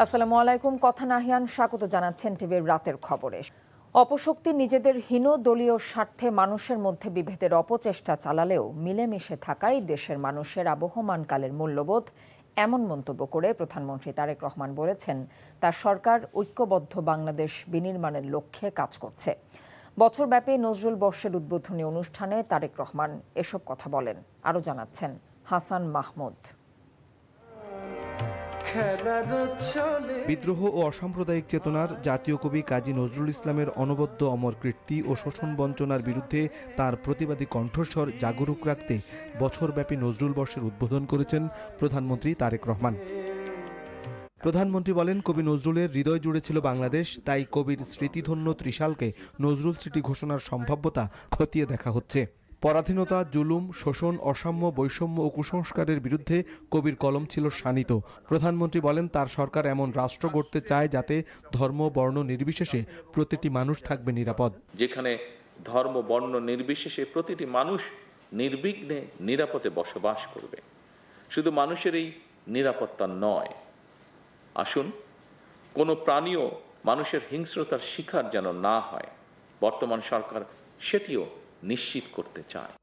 আসসালামু আলাইকুম। কথা নাহিয়ান স্বাগত জানাচ্ছেন টিভির রাতের খবরে। অপশক্তি নিজেদের হীন দলীয় স্বার্থে মানুষের মধ্যে বিভেদের অপচেষ্টা চালালেও মিলেমিশে থাকাই দেশের মানুষের আবহমানকালের মূল্যবোধ, এমন মন্তব্য করে প্রধানমন্ত্রী তারেক রহমান বলেছেন তার সরকার ঐক্যবদ্ধ বাংলাদেশ বিনির্মাণের লক্ষ্যে কাজ করছে। বছরব্যাপী নজরুল বর্ষের উদ্বোধনী অনুষ্ঠানে তারেক রহমান এসব কথা বলেন। আরও জানাচ্ছেন হাসান মাহমুদ। বিদ্রোহ ও অসাম্প্রদায়িক চেতনার জাতীয় কবি কাজী নজরুল ইসলামের অনবদ্য অমর কীর্তি ও শোষণ বঞ্চনার বিরুদ্ধে তার প্রতিবাদী কণ্ঠস্বর জাগরুক রাখতে বছরব্যাপী নজরুল বর্ষের উদ্বোধন করেছেন প্রধানমন্ত্রী তারেক রহমান। প্রধানমন্ত্রী বলেন, কবি নজরুলের হৃদয় জুড়ে ছিল বাংলাদেশ, তাই কবির স্মৃতিধন্য ত্রিশালকে নজরুল স্মৃতি ঘোষণার সম্ভাব্যতা খতিয়ে দেখা হচ্ছে। পরাধীনতা, জুলুম, শোষণ, অসাম্য, বৈষম্য ও কুসংস্কারের বিরুদ্ধে কবির কলম ছিল শানিত। প্রধানমন্ত্রী বলেন, তার সরকার এমন রাষ্ট্র গড়তে চায় যাতে ধর্ম বর্ণ নির্বিশেষে প্রতিটি মানুষ থাকবে নিরাপদ। যেখানে ধর্ম বর্ণ নির্বিশেষে প্রতিটি মানুষ নির্বিঘ্নে নিরাপদে বসবাস করবে। শুধু মানুষের এই নিরাপত্তা নয়, আসুন কোনো প্রাণীও মানুষের হিংস্রতার শিকার যেন না হয়, বর্তমান সরকার সেটিও নিশ্চিত করতে চায়।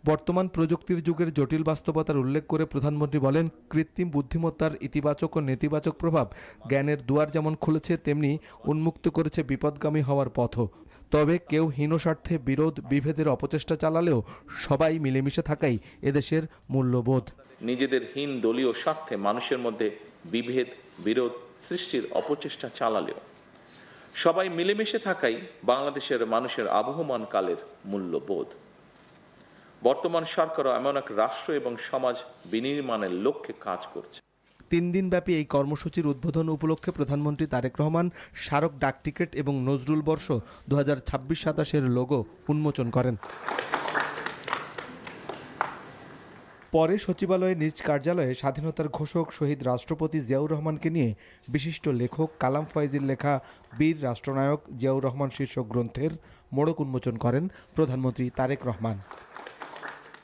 বর্তমান প্রযুক্তির যুগের জটিল বাস্তবতার উল্লেখ করে প্রধানমন্ত্রী বলেন, কৃত্রিম বুদ্ধিমত্তার ইতিবাচক ও নেতিবাচক প্রভাব জ্ঞানের দুয়ার যেমন খুলেছে, তেমনি উন্মুক্ত করেছে বিপদগামী হওয়ার পথও। তবে কেউ হীন স্বার্থে বিরোধ বিভেদের অপচেষ্টা চালালেও সবাই মিলেমিশে থাকাই এদেশের মূল্যবোধ। নিজেদের হীন দলীয় স্বার্থে মানুষের মধ্যে বিভেদ বিরোধ সৃষ্টির অপচেষ্টা চালালেও সবাই মিলেমিশে থাকাই বাংলাদেশের মানুষের আবহমান কালের মূল্যবোধ। বর্তমান সরকারও এমন এক রাষ্ট্র এবং সমাজ বিনির্মাণের লক্ষ্যে কাজ করছে। 3 দিনব্যাপী এই কর্মসূচির উদ্বোধন উপলক্ষে প্রধানমন্ত্রী তারেক রহমান স্মারক ডাকটিকিট এবং নজরুল বর্ষ 2026-27 লোগো উন্মোচন করেন। পরে সচিবালয়ে নিজ কার্যালয়ে স্বাধীনতার ঘোষক শহীদ রাষ্ট্রপতি জিয়াউর রহমানকে নিয়ে বিশিষ্ট লেখক কালাম ফয়েজীর লেখা বীর রাষ্ট্রনায়ক জিয়াউর রহমান শীর্ষক গ্রন্থের মোড়ক উন্মোচন করেন প্রধানমন্ত্রী তারেক রহমান।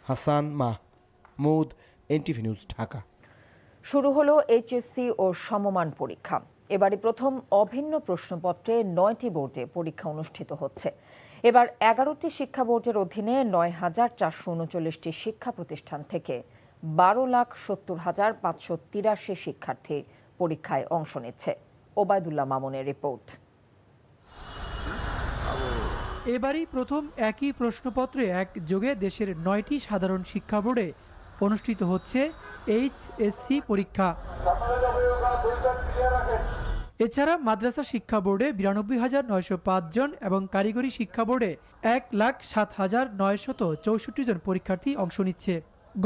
Hasan Mahmud, NTV news, Dhaka. শুরু হলো এইচএসসি ও সমমান পরীক্ষা। এবারে প্রথম অভিন্ন প্রশ্নপত্রে 9টি বোর্ডে পরীক্ষা অনুষ্ঠিত হচ্ছে। এবার 11টি শিক্ষা বোর্ডের অধীনে 9,439টি শিক্ষা প্রতিষ্ঠান থেকে 12,70,583 শিক্ষার্থী পরীক্ষায় অংশ নিচ্ছে। ওবায়দুল্লাহ মামুনের রিপোর্ট। এবারই প্রথম একই প্রশ্নপত্রে একযোগে দেশের 9টি সাধারণ শিক্ষা বোর্ডে অনুষ্ঠিত হচ্ছে এইচএসসি পরীক্ষা। এছাড়া মাদ্রাসা শিক্ষা বোর্ডে 92,905 জন এবং কারিগরি শিক্ষা বোর্ডে 1,07,964 জন পরীক্ষার্থী অংশ নিচ্ছে।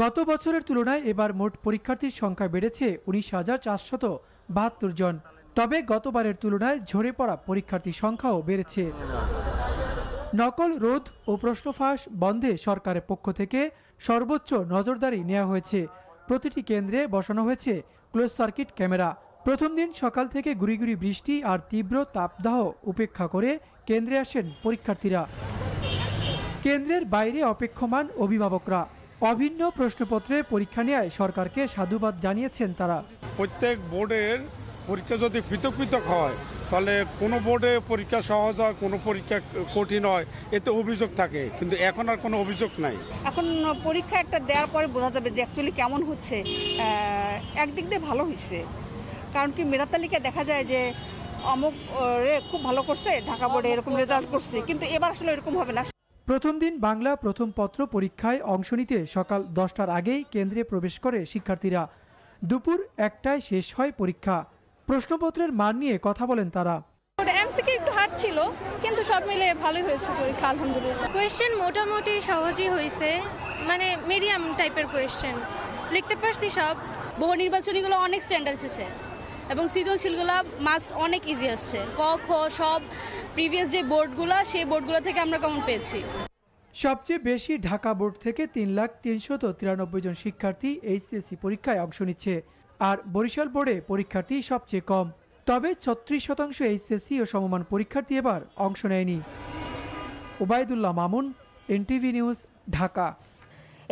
গত বছরের তুলনায় এবার মোট পরীক্ষার্থীর সংখ্যা বেড়েছে 19,472 জন। তবে গতবারের তুলনায় ঝরে পড়া পরীক্ষার্থীর সংখ্যাও বেড়েছে। নকল রোধ ও প্রশ্ন ফাঁস বন্ধে সরকারের পক্ষ থেকে সর্বোচ্চ নজরদারি নেওয়া হয়েছে। প্রতিটি কেন্দ্রে বসানো হয়েছে ক্লোজ সার্কিট ক্যামেরা। প্রথম দিন সকাল থেকে গুঁড়ি গুঁড়ি বৃষ্টি আর তীব্র তাপদাহ উপেক্ষা করে কেন্দ্রে আসেন পরীক্ষার্থীরা। কেন্দ্রের বাইরে অপেক্ষমান অভিভাবকরা। অভিন্ন প্রশ্নপত্রে পরীক্ষা নেয় সরকারকে সাধুবাদ জানিয়েছেন তারা। প্রত্যেক বোর্ডের পরীক্ষা যদি পৃথক পৃথক হয়, তাহলে কোনো বোর্ডে পরীক্ষা সহজ হয়, কোনো পরীক্ষা কঠিন হয়, এতে অভিযোগ থাকে, কিন্তু এখন আর কোনো অভিযোগ নাই। এখন পরীক্ষা একটা দেওয়ার পরে বোঝা যাবে যে অ্যাকচুয়ালি কেমন হচ্ছে। একদিক দিয়ে ভালো হয়েছে, কারণ কি মেধা তালিকায় দেখা যায় যে অমুক খুব ভালো করছে, ঢাকা বোর্ডে এরকম রেজাল্ট করছে, কিন্তু এবার আসলে এরকম হবে না। প্রথম দিন বাংলা প্রথম পত্র পরীক্ষায় অংশ নিতে সকাল 10টার আগেই কেন্দ্রে প্রবেশ করে শিক্ষার্থীরা। দুপুর 1টায় শেষ হয় পরীক্ষা। প্রশ্নপত্রের মান নিয়ে কথা বলেন তারা। এমসিকিউ একটু হার্ড ছিল, কিন্তু সব মিলে ভালোই হয়েছে পরীক্ষা, আলহামদুলিল্লাহ। কোয়েশ্চেন মোটামুটি সহজই হয়েছে, মানে মিডিয়াম টাইপের কোয়েশ্চেন লিখতে পারছি সব। বহু নির্বাচনীগুলো অনেক স্ট্যান্ডার্ড এসেছে এবং সৃজনশীলগুলো মাস্ট অনেক ইজি আসছে। ক খ সব প্রিভিয়াস যে বোর্ডগুলো, সেই বোর্ডগুলো থেকে আমরা কমন পেয়েছি। সবচেয়ে বেশি ঢাকা বোর্ড থেকে 3,393 জন শিক্ষার্থী এইচএসসি পরীক্ষায় অংশ নিচ্ছে, আর বরিশাল বোর্ডে পরীক্ষার্থী সবচেয়ে কম। তবে 36% এইচএসসি ও সমমান পরীক্ষার্থী এবার অংশ নেয়নি। Obaidullah Mamun, NTV news, Dhaka.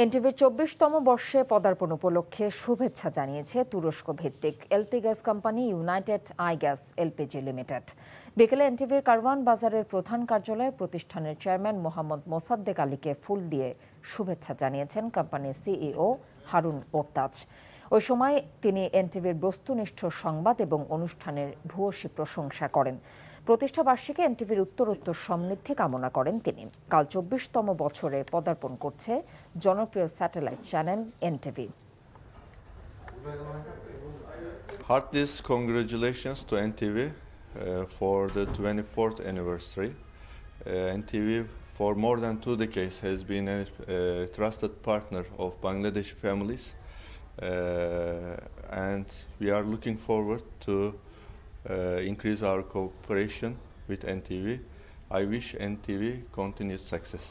এনটিভির 24তম বর্ষে পদার্পণ উপলক্ষে শুভেচ্ছা জানিয়েছে তুরস্ক ভিত্তিক LP gas company United Aygaz LPG limited. বিকেলে এনটিভির কারওয়ান বাজারের প্রধান কার্যালয়ে প্রতিষ্ঠানের চেয়ারম্যান মোহাম্মদ মোসাদ্দেক আলীকে ফুল দিয়ে শুভেচ্ছা জানিয়েছেন কোম্পানির সিইও হারুন ওরতাজ। ওই সময় তিনি এনটিভির বস্তুনিষ্ঠ সংবাদ এবং অনুষ্ঠানের ভূয়সী প্রশংসা করেন। প্রতিষ্ঠা বার্ষিকী এনটিভির উত্তরোত্তর সমৃদ্ধি কামনা করেন তিনি। কাল 24তম বছরে পদার্পণ করছে জনপ্রিয় satellite channel NTV. Heartiest congratulations to NTV for the 24th anniversary. NTV for more than 2 decades has been a trusted partner of Bangladeshi families, and we are looking forward to increase our cooperation with NTV. I wish NTV continued success.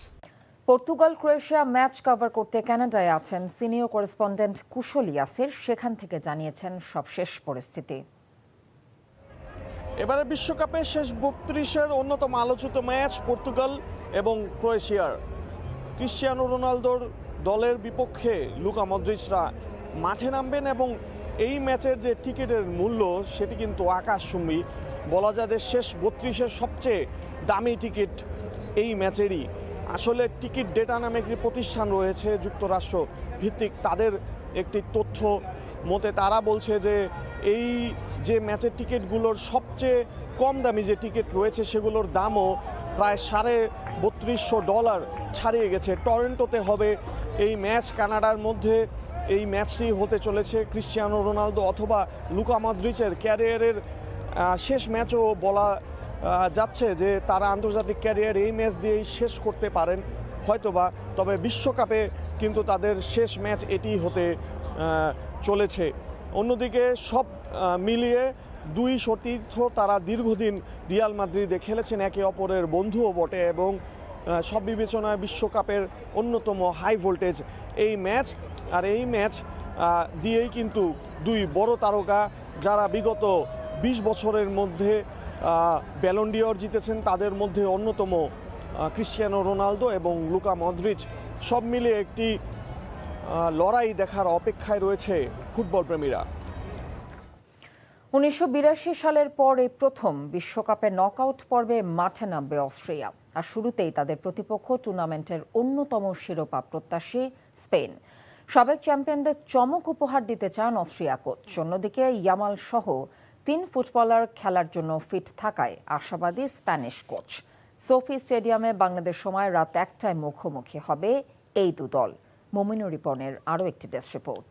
Portugal Croatia match cover করতে কানাডায় আছেন senior correspondent কুশল ইয়াসির। সেখান থেকে জানিয়েছেন সবশেষ পরিস্থিতি। এবারে বিশ্বকাপে শেষ 32-এর অন্যতম আলোচিত ম্যাচ পর্তুগাল এবং ক্রোয়েশিয়ার। ক্রিশ্চিয়ানো রোনালদোর দলের বিপক্ষে লুকা মদ্রিচরা মাঠে নামবেন এবং এই ম্যাচের যে টিকিটের মূল্য সেটি কিন্তু আকাশচুম্বী। বলা যায় যে শেষ 32-এর সবচেয়ে দামি টিকিট এই ম্যাচেরই। আসলে টিকিট ডেটা নামে একটি প্রতিষ্ঠান রয়েছে যুক্তরাষ্ট্র ভিত্তিক, তাদের একটি তথ্য মতে তারা বলছে যে এই যে ম্যাচের টিকিটগুলোর সবচেয়ে কম দামি যে টিকিট রয়েছে সেগুলোর দামও প্রায় $3200 ছাড়িয়ে গেছে। টরন্টোতে হবে এই ম্যাচ। কানাডার মধ্যে এই ম্যাচটি হতে চলেছে ক্রিশ্চিয়ানো রোনালদো অথবা লুকা মদ্রিচের ক্যারিয়ারের শেষ ম্যাচও বলা যাচ্ছে যে তারা আন্তর্জাতিক ক্যারিয়ার এই ম্যাচ দিয়েই শেষ করতে পারেন হয়তোবা। তবে বিশ্বকাপে কিন্তু তাদের শেষ ম্যাচ এটি হতে চলেছে। অন্যদিকে সব মিলিয়ে দুই সতীর্থ তারা দীর্ঘদিন রিয়াল মাদ্রিদে খেলেছেন, একে অপরের বন্ধুও বটে এবং সব বিবেচনায় বিশ্বকাপের অন্যতম হাই ভোল্টেজ এই ম্যাচ। আর এই ম্যাচ দিয়েই কিন্তু দুই বড় তারকা যারা বিগত 20 বছরের মধ্যে ব্যালন ডিওর জিতেছেন তাদের মধ্যে অন্যতম ক্রিশ্চিয়ানো রোনালদো এবং লুকা মদ্রিচ। সব মিলিয়ে একটি লড়াই দেখার অপেক্ষায় রয়েছে ফুটবল প্রেমীরা। 1982 সালের পর এই প্রথম বিশ্বকাপে নকআউট পর্বে মাঠে নামবে অস্ট্রিয়া। আর শুরুতেই তাদের প্রতিপক্ষ টুর্নামেন্টের অন্যতম শিরোপা প্রত্যাশী স্পেন। সাবেক চ্যাম্পিয়নদের চমক উপহার দিতে চান অস্ট্রিয়া কোচ। অন্যদিকে ইয়ামাল সহ 3 ফুটবলার খেলার জন্য ফিট থাকায় আশাবাদী স্প্যানিশ কোচ। সোফি স্টেডিয়ামে বাংলাদেশ সময় রাত 1টায় মুখোমুখি হবে এই দু দল। মমিনুর রিপনের আরও একটি ডেস্ক রিপোর্ট।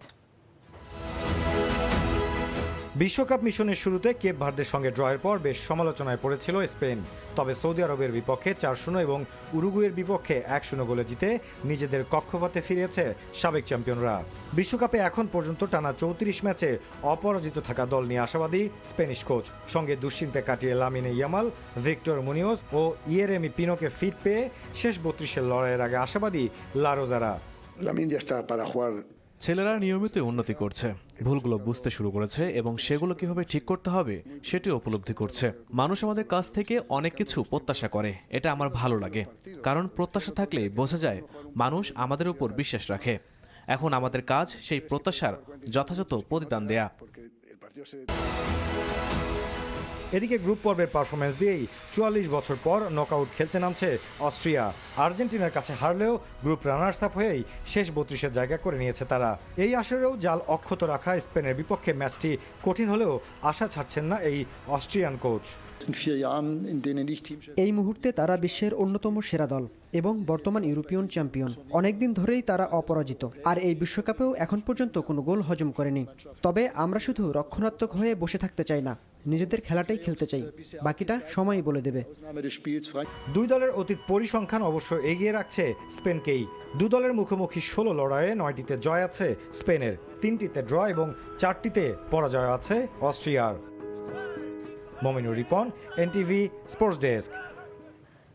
বিশ্বকাপ মিশনের শুরুতে কেপ ভার্দের সঙ্গে ড্রয়ের পর বেশ সমালোচনায় পড়েছিল স্পেন। তবে সৌদি আরবের বিপক্ষে 4-0 এবং উরুগুয়ের বিপক্ষে 1-0 গোলে জিতে নিজেদের কক্ষপথে ফিরেছে সাবেক চ্যাম্পিয়নরা। বিশ্বকাপে এখন পর্যন্ত টানা 34 ম্যাচে অপরাজিত থাকা দল নিয়ে আশাবাদী স্প্যানিশ কোচ। সঙ্গে দুশ্চিন্তা কাটিয়ে লামিনে ইয়ামাল, ভিক্টর মুনিওস ও ইয়েরেমি পিনোকে ফিট পেয়ে শেষ 32-এর লড়াইয়ের আগে আশাবাদী লা রোজারা। ছেলেরা নিয়মিত উন্নতি করছে, ভুলগুলো বুঝতে শুরু করেছে এবং সেগুলো কিভাবে ঠিক করতে হবে সেটিও উপলব্ধি করছে। মানুষ আমাদের কাছ থেকে অনেক কিছু প্রত্যাশা করে, এটা আমার ভালো লাগে, কারণ প্রত্যাশা থাকলে বোঝা যায় মানুষ আমাদের উপর বিশ্বাস রাখে। এখন আমাদের কাজ সেই প্রত্যাশার যথাযথ প্রতিদান দেয়া। এদিকে গ্রুপ পর্বের পারফরমেন্স দিয়েই 44 বছর পর নকআউট খেলতে নামছে অস্ট্রিয়া। আর্জেন্টিনার কাছে হারলেও গ্রুপ রানার্স আপ হয়েই শেষ 32-এর জায়গা করে নিয়েছে তারা। এই আসরেও জাল অক্ষত রাখা স্পেনের বিপক্ষে ম্যাচটি কঠিন হলেও আশা ছাড়ছেন না এই অস্ট্রিয়ান কোচ। এই মুহূর্তে তারা বিশ্বের অন্যতম সেরা দল এবং বর্তমান ইউরোপিয়ান চ্যাম্পিয়ন। অনেকদিন ধরেই তারা অপরাজিত, আর এই বিশ্বকাপেও এখন পর্যন্ত কোনো গোল হজম করেনি। তবে আমরা শুধু রক্ষণাত্মক হয়ে বসে থাকতে চাই না, নিজেদের খেলাটাই খেলতে চাই, বাকিটা সময়ই বলে দেবে। দুই দলের অতীত পরিসংখ্যান অবশ্য এগিয়ে রাখছে স্পেনকেই। দু দলের মুখোমুখি 16 লড়াইয়ে 9টিতে জয় আছে স্পেনের, 3টিতে ড্র এবং 4টিতে পরাজয় আছে অস্ট্রিয়ার। Mominur Ripon, NTV sports desk.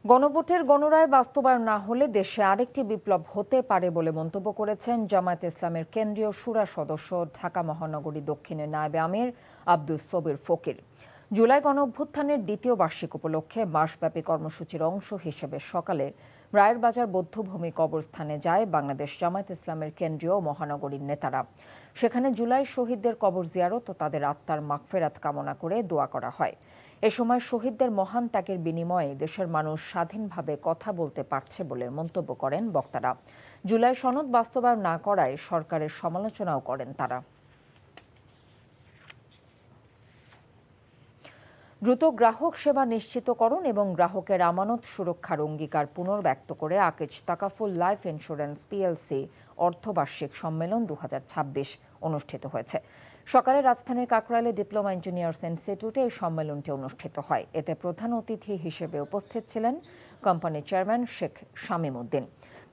গণভোটের গণরায় বাস্তবায়ন না হলে দেশে আরেকটি বিপ্লব হতে পারে বলে মন্তব্য করেছেন জামায়াত ইসলামের কেন্দ্রীয় শুরা সদস্য ঢাকা মহানগরী দক্ষিণের নায়েবে আমির আব্দুস সবির ফকির। জুলাই গণঅভ্যুত্থানের 2য় বার্ষিক উপলক্ষে মাসব্যাপী কর্মসূচির অংশ হিসেবে সকালে রায়ের বাজার বৌদ্ধভূমি কবরস্থানে যায় বাংলাদেশ জামায়াত ইসলামের কেন্দ্রীয় ও মহানগরীর নেতারা। সেখানে জুলাই শহীদদের কবর জিয়ারত ও তাদের আত্মার মাগফিরাত কামনা করে দোয়া করা হয়। এ সময় শহীদদের মহান ত্যাগের বিনিময়ে দেশের মানুষ স্বাধীনভাবে কথা বলতে পারছে বলে মন্তব্য করেন বক্তারা। জুলাই সনদ বাস্তবায়ন না করায় সরকারের সমালোচনাও করেন তারা। দ্রুত গ্রাহক সেবা নিশ্চিতকরণ এবং গ্রাহকের আমানত সুরক্ষার অঙ্গীকার পুনর্ব্যক্ত করে Akij Takaful life insurance PLC অর্ধবার্ষিক সম্মেলন 2026 অনুষ্ঠিত হয়েছে। সকালে রাজধানীর কাকরাইলে ডিপ্লোমা ইঞ্জিনিয়ার্স ইনস্টিটিউটে এই সম্মেলনটি অনুষ্ঠিত হয়। এতে প্রধান অতিথি হিসেবে উপস্থিত ছিলেন কোম্পানির চেয়ারম্যান শেখ শামীম উদ্দিন।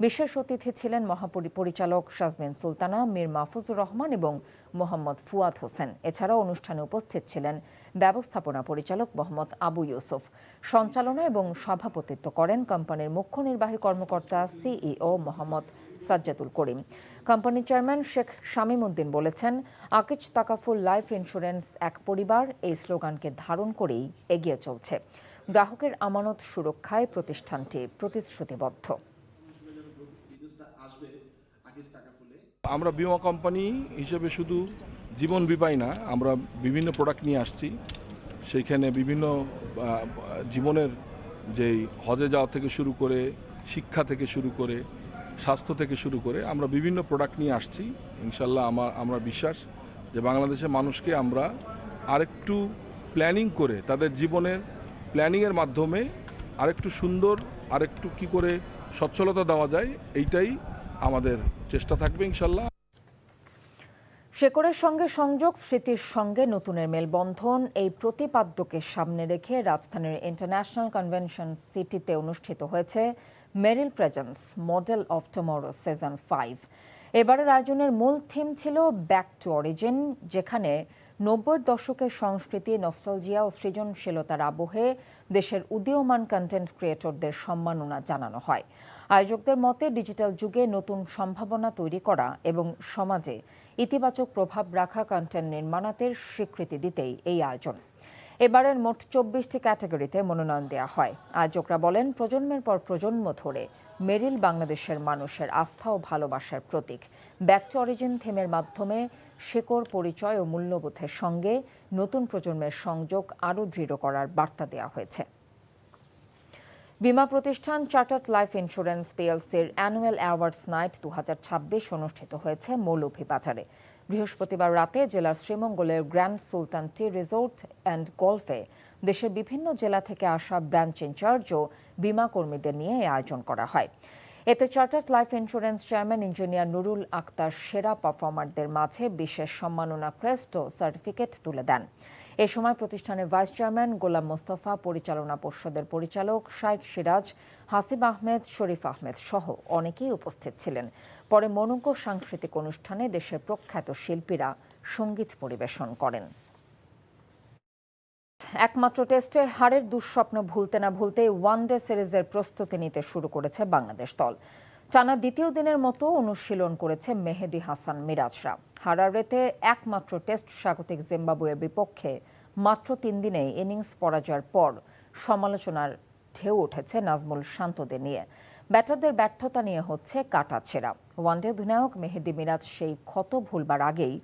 বিশেষ অতিথি ছিলেন মহাপরিচালক শাজমিন সুলতানা, মীর মাহফুজুর রহমান এবং মোহাম্মদ ফুয়াদ হোসেন। এছাড়াও অনুষ্ঠানে উপস্থিত ছিলেন ব্যবস্থাপনা পরিচালক মোহাম্মদ আবু ইউসুফ। সঞ্চালনা এবং সভাপতিত্ব করেন কোম্পানির মুখ্য নির্বাহী কর্মকর্তা সিইও মোহাম্মদ সাজ্জাদুল করিম। কোম্পানির চেয়ারম্যান শেখ শামীম উদ্দিন বলেছেন, আকিজ তাকাফুল লাইফ ইন্স্যুরেন্স এক পরিবার এই স্লোগানকে ধারণ করেই এগিয়ে চলছে। গ্রাহকের আমানত সুরক্ষায় প্রতিষ্ঠানটি প্রতিশ্রুতিবদ্ধ। আমরা বীমা কোম্পানি হিসেবে শুধু জীবন বিমাই না, আমরা বিভিন্ন প্রোডাক্ট নিয়ে আসছি। সেইখানে বিভিন্ন জীবনের যেই হজে যাওয়া থেকে শুরু করে, শিক্ষা থেকে শুরু করে, স্বাস্থ্য থেকে শুরু করে আমরা বিভিন্ন প্রোডাক্ট নিয়ে আসছি। ইনশাল্লাহ আমরা বিশ্বাস যে বাংলাদেশের মানুষকে আমরা আরেকটু প্ল্যানিং করে, তাদের জীবনের প্ল্যানিংয়ের মাধ্যমে আরেকটু সুন্দর, আরেকটু কি করে সচ্ছলতা দেওয়া যায়, এইটাই আমাদের চেষ্টা থাকবে ইনশাল্লাহ। শেকড়ের সঙ্গে সংযোগ, স্মৃতির সঙ্গে নতুনের মেলবন্ধন, এই প্রতিপাদ্যকে সামনে রেখে রাজধানীর ইন্টারন্যাশনাল কনভেনশন সিটিতে অনুষ্ঠিত হয়েছে Meril presents model of tomorrow season 5। এবারের আয়োজনের মূল থিম ছিল ব্যাক টু অরিজিন, যেখানে 90-এর দশকের সংস্কৃতি, নস্টালজিয়া ও সৃজনশীলতার আবহে দেশের উদীয়মান কন্টেন্ট ক্রিয়েটরদের সম্মাননা জানানো হয়। আয়োজকদের মতে ডিজিটাল যুগে নতুন সম্ভাবনা তৈরি করা এবং সমাজে ইতিবাচক প্রভাব রাখা কন্টেন্ট নির্মাণাতের স্বীকৃতি দিতেই এই আয়োজন। এবারের মোট 24টি ক্যাটাগরিতে মনোনয়ন দেওয়া হয়। আয়োজকরা বলেন, প্রজন্মের পর প্রজন্ম ধরে মেরিল বাংলাদেশের মানুষের আস্থা ও ভালোবাসার প্রতীক। ব্যাক টু অরিজিন থিমের মাধ্যমে শেকড়, পরিচয় ও মূল্যবোধের সঙ্গে নতুন প্রজন্মের সংযোগ আরও দৃঢ় করার বার্তা দেওয়া হয়েছে। বীমা প্রতিষ্ঠান চার্টার্ড লাইফ ইন্স্যুরেন্স পিএলসির অ্যানুয়াল অ্যাওয়ার্ডস নাইট 2026 অনুষ্ঠিত হয়েছে মৌলভীবাজারে। বৃহস্পতিবার রাতে জেলার শ্রীমঙ্গলের grand Sultan tea resort and গলফে দেশের বিভিন্ন জেলা থেকে আসা ব্রাঞ্চ ইনচার্জ ও বীমা কর্মীদের নিয়ে এই আয়োজন করা হয়। এতে chartered life insurance chairman engineer Nurul Akter সেরা পারফর্মারদের মাঝে বিশেষ সম্মাননা ক্রেস্ট ও সার্টিফিকেট তুলে দেন। এ সময় প্রতিষ্ঠানের ভাইস চেয়ারম্যান গোলাম মোস্তফা, পরিচালনা পর্ষদের পরিচালক শাইখ সিরাজ, হাসিব আহমেদ, শরীফ আহমেদ সহ অনেকেই উপস্থিত ছিলেন। পরে মনোজ্ঞ সাংস্কৃতিক অনুষ্ঠানে দেশের প্রখ্যাত শিল্পীরা সঙ্গীত পরিবেশন করেন। একমাত্র টেস্টে হারের দুঃস্বপ্ন ভুলতে না ভুলতেই ওয়ানডে সিরিজের প্রস্তুতি নিতে শুরু করেছে বাংলাদেশ দল। টানা দ্বিতীয় দিনের মতো অনুশীলন করেছে মেহেদী হাসান মিরাজরা। হারারেতে একমাত্র টেস্ট স্বাগতিক জিম্বাবুয়ের বিপক্ষে মাত্র 3 দিনেই ইনিংস পরাজয়ের পর সমালোচনার ঢেউ উঠেছে নাজমুল শান্তদের নিয়ে। ব্যাটারদের ব্যর্থতা নিয়ে হচ্ছে কাটাছেঁড়া। ওয়ানডে অধিনায়ক মেহেদী মিরাজ সেই ক্ষত ভুলবার আগেই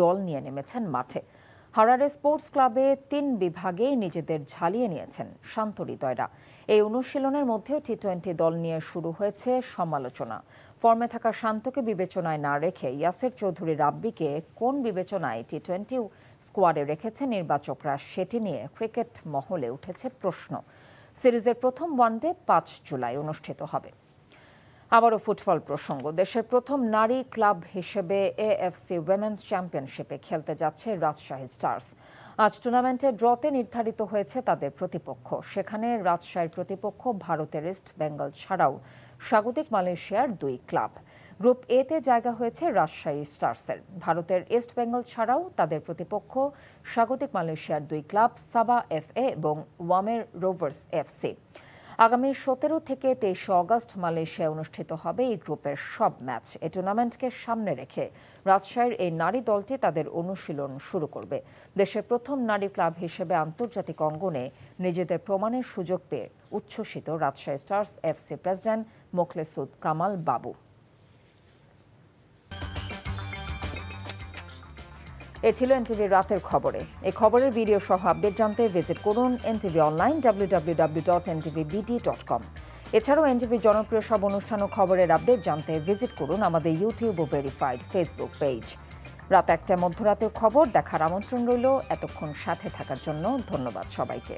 দল নিয়ে নেমেছেন মাঠে। হারারে স্পোর্টস ক্লাবে 3 বিভাগেই নিজেদের ঝালিয়ে নিয়েছেন শান্ত হৃদয়রা। এই অনুশীলনের মধ্যেও টি-20 দল নিয়ে শুরু হয়েছে সমালোচনা। ফর্মে থাকা শান্তকে বিবেচনায় না রেখে ইয়াসির চৌধুরী রাব্বিকে কোন বিবেচনায় টি-20 স্কোয়াডে রেখেছে নির্বাচকরা, সেটি নিয়ে ক্রিকেট মহলে উঠেছে প্রশ্ন। সিরিজের প্রথম ওয়ানডে 5 জুলাই অনুষ্ঠিত হবে। আবারও ফুটবল প্রসঙ্গ। দেশের প্রথম নারী ক্লাব হিসেবে এএফসি উইমেন্স চ্যাম্পিয়নশিপে খেলতে যাচ্ছে রাজশাহী স্টার্স। আজ টুর্নামেন্টে ড্রতে নির্ধারিত হয়েছে তাদের প্রতিপক্ষ। সেখানে রাজশাহীর প্রতিপক্ষ ভারতের ইস্ট বেঙ্গল ছাড়াও স্বাগতিক মালয়েশিয়ার 2 ক্লাব। গ্রুপ এতে জায়গা হয়েছে রাজশাহী স্টার্সের। ভারতের ইস্ট বেঙ্গল ছাড়াও তাদের প্রতিপক্ষ স্বাগতিক মালয়েশিয়ার 2 ক্লাব সাবা এফএ এবং ওয়ামের রোভার্স এফসি। আগামী 17 থেকে 23 অগস্ট মালয়েশিয়ায় অনুষ্ঠিত হবে এই গ্রুপের সব ম্যাচ। এই টুর্নামেন্টকে সামনে রেখে রাজশাহীর এই নারী দলটি তাদের অনুশীলন শুরু করবে। দেশের প্রথম নারী ক্লাব হিসেবে আন্তর্জাতিক অঙ্গনে নিজেদের প্রমাণের সুযোগ পেয়ে উচ্ছ্বসিত Rajshahi stars FC president Mokhlesud Kamal Babu. এ ছিল এনটিভির রাতের খবরে। এই খবরের ভিডিও সহ আপডেট জানতে ভিজিট করুন এনটিভি অনলাইন www.ntvbd.com। এছাড়াও এনটিভির জনপ্রিয় সব অনুষ্ঠান ও খবরের আপডেট জানতে ভিজিট করুন আমাদের ইউটিউব ও ভেরিফাইড ফেসবুক পেজ। রাত 1টায় মধ্যরাতের খবর দেখার আমন্ত্রণ রইল। এতক্ষণ সাথে থাকার জন্য ধন্যবাদ সবাইকে।